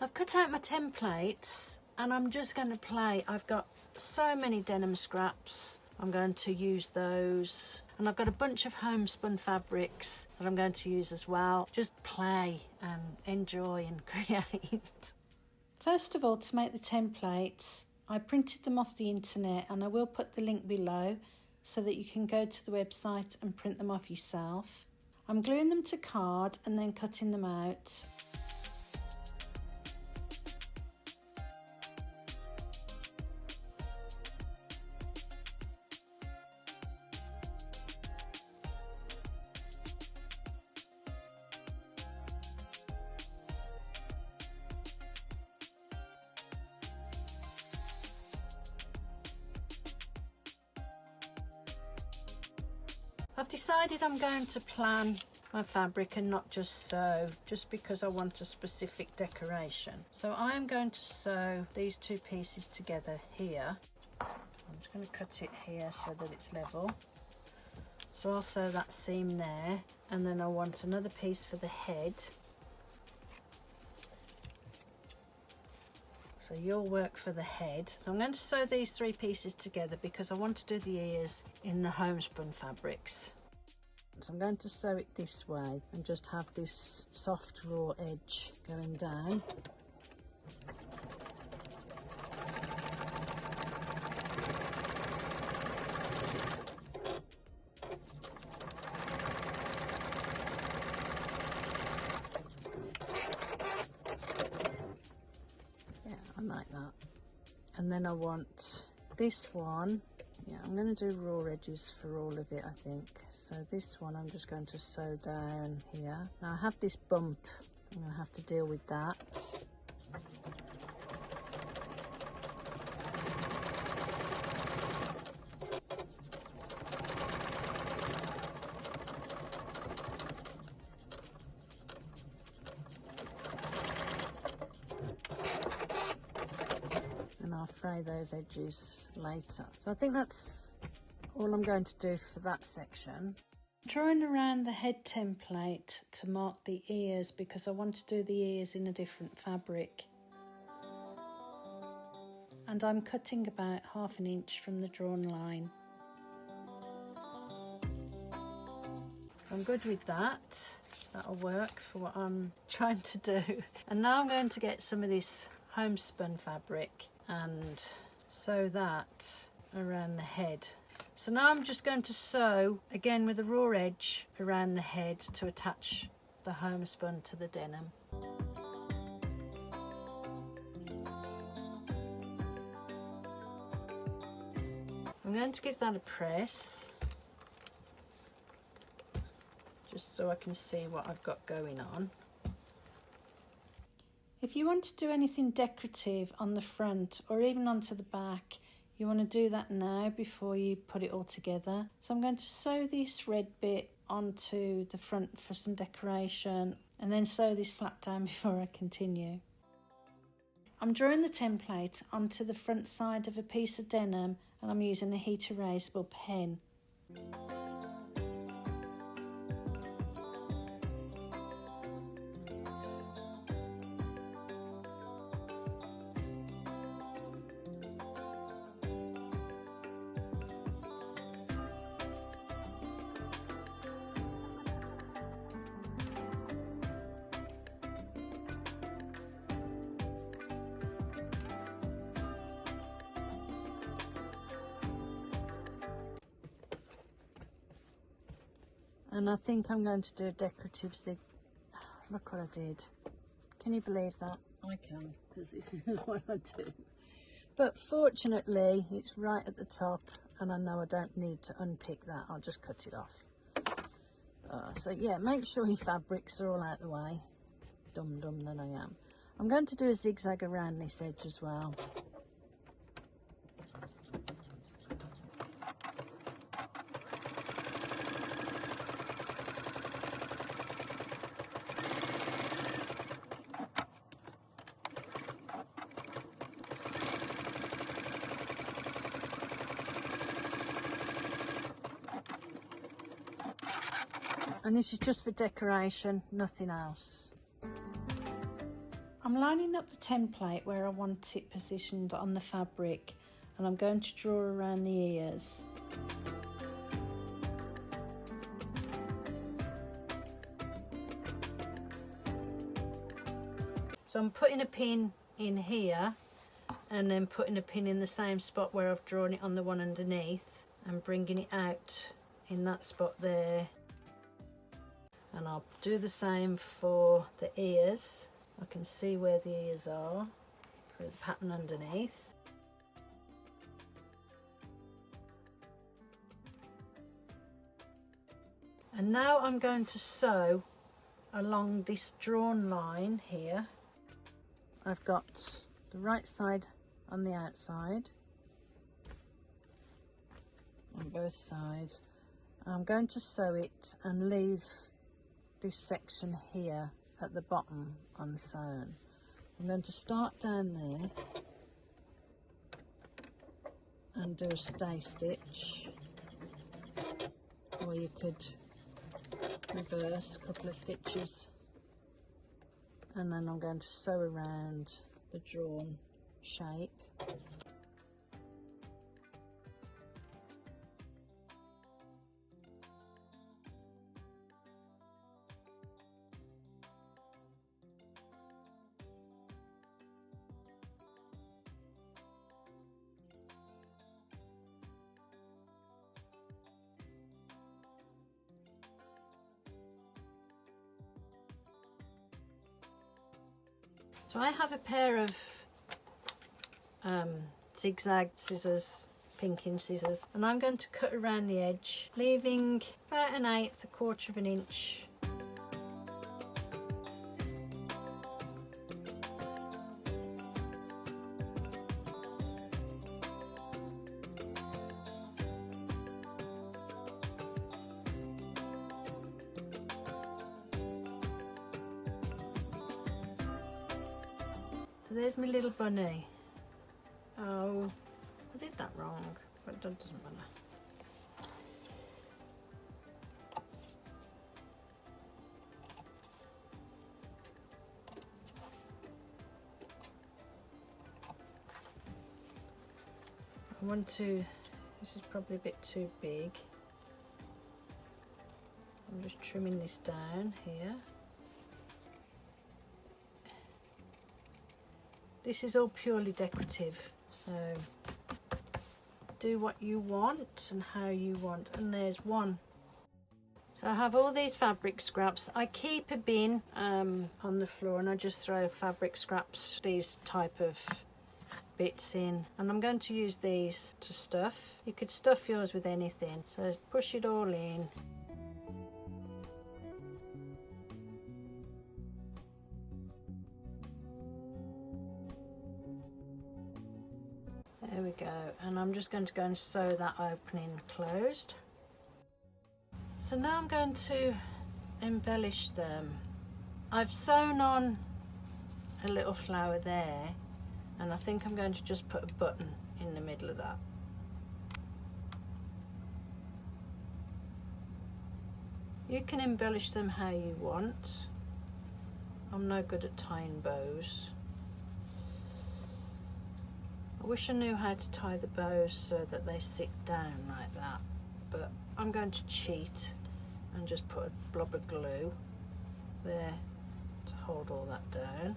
I've cut out my templates and I'm just going to play. I've got so many denim scraps. I'm going to use those. And I've got a bunch of homespun fabrics that I'm going to use as well. Just play and enjoy and create. First of all, to make the templates, I printed them off the internet, and I will put the link below so that you can go to the website and print them off yourself. I'm gluing them to card and then cutting them out. I've decided I'm going to plan my fabric and not just sew, just because I want a specific decoration. So I am going to sew these two pieces together here. I'm just going to cut it here so that it's level. So I'll sew that seam there, and then I want another piece for the head. So you'll work for the head. So I'm going to sew these three pieces together because I want to do the ears in the homespun fabrics. So I'm going to sew it this way and just have this soft raw edge going down. I like that. And then I want this one, I'm going to do raw edges for all of it, I think. So this one I'm just going to sew down here. Now I have this bump, I'm going to have to deal with that. I'll fray those edges later. So I think that's all I'm going to do for that section. Drawing around the head template to mark the ears because I want to do the ears in a different fabric. And I'm cutting about 1/2 inch from the drawn line. I'm good with that. That'll work for what I'm trying to do. And now I'm going to get some of this homespun fabric and sew that around the head. So now I'm just going to sew again with a raw edge around the head to attach the homespun to the denim. I'm going to give that a press just so I can see what I've got going on. If you want to do anything decorative on the front or even onto the back, you want to do that now before you put it all together. So I'm going to sew this red bit onto the front for some decoration and then sew this flap down before I continue. I'm drawing the template onto the front side of a piece of denim and I'm using a heat erasable pen. And I think I'm going to do a decorative zig. Look what I did. Can you believe that? I can, because this is what I do. But fortunately, it's right at the top, and I know I don't need to unpick that. I'll just cut it off. So yeah, make sure your fabrics are all out the way. Dum dum that I am. I'm going to do a zigzag around this edge as well. And this is just for decoration, nothing else. I'm I'm lining up the template where I want it positioned on the fabric, and I'm going to draw around the ears. So I'm putting a pin in here and then putting a pin in the same spot where I've drawn it on the one underneath and bringing it out in that spot there. And I'll do the same for the ears. I can see where the ears are through the pattern underneath. And now I'm going to sew along this drawn line here. I've got the right side on the outside on both sides. I'm going to sew it and leave this section here at the bottom unsewn. I'm going to start down there and do a stay stitch, or you could reverse a couple of stitches, and then I'm going to sew around the drawn shape. So I have a pair of zigzag scissors, pinking scissors, and I'm going to cut around the edge, leaving about 1/8, 1/4 of an inch. So there's my little bunny. Oh, I did that wrong, but it doesn't matter. I want to, this is probably a bit too big. I'm just trimming this down here. This is all purely decorative, so do what you want and how you want. And there's one. So I have all these fabric scraps. I keep a bin on the floor and I just throw fabric scraps, these type of bits in, and I'm going to use these to stuff. You could stuff yours with anything, so push it all in. There we go, and I'm just going to go and sew that opening closed. So now I'm going to embellish them. I've sewn on a little flower there, and I think I'm going to just put a button in the middle of that. You can embellish them how you want. I'm no good at tying bows. I wish I knew how to tie the bows so that they sit down like that, but I'm going to cheat and just put a blob of glue there to hold all that down.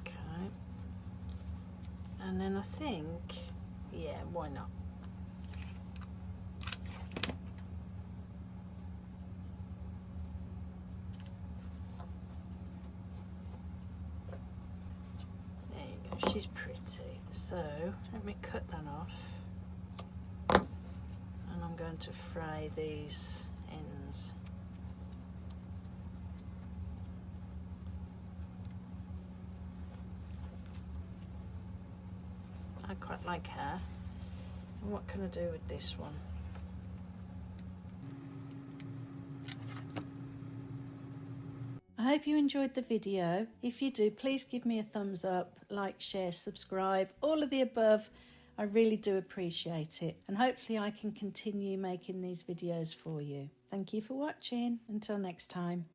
Okay, and then I think, yeah, why not? She's pretty, so let me cut that off, and I'm going to fray these ends. I quite like her. And what can I do with this one? I hope you enjoyed the video. If you do, please give me a thumbs up, like, share, subscribe, all of the above, I really do appreciate it, and hopefully I can continue making these videos for you. Thank you for watching. Until next time.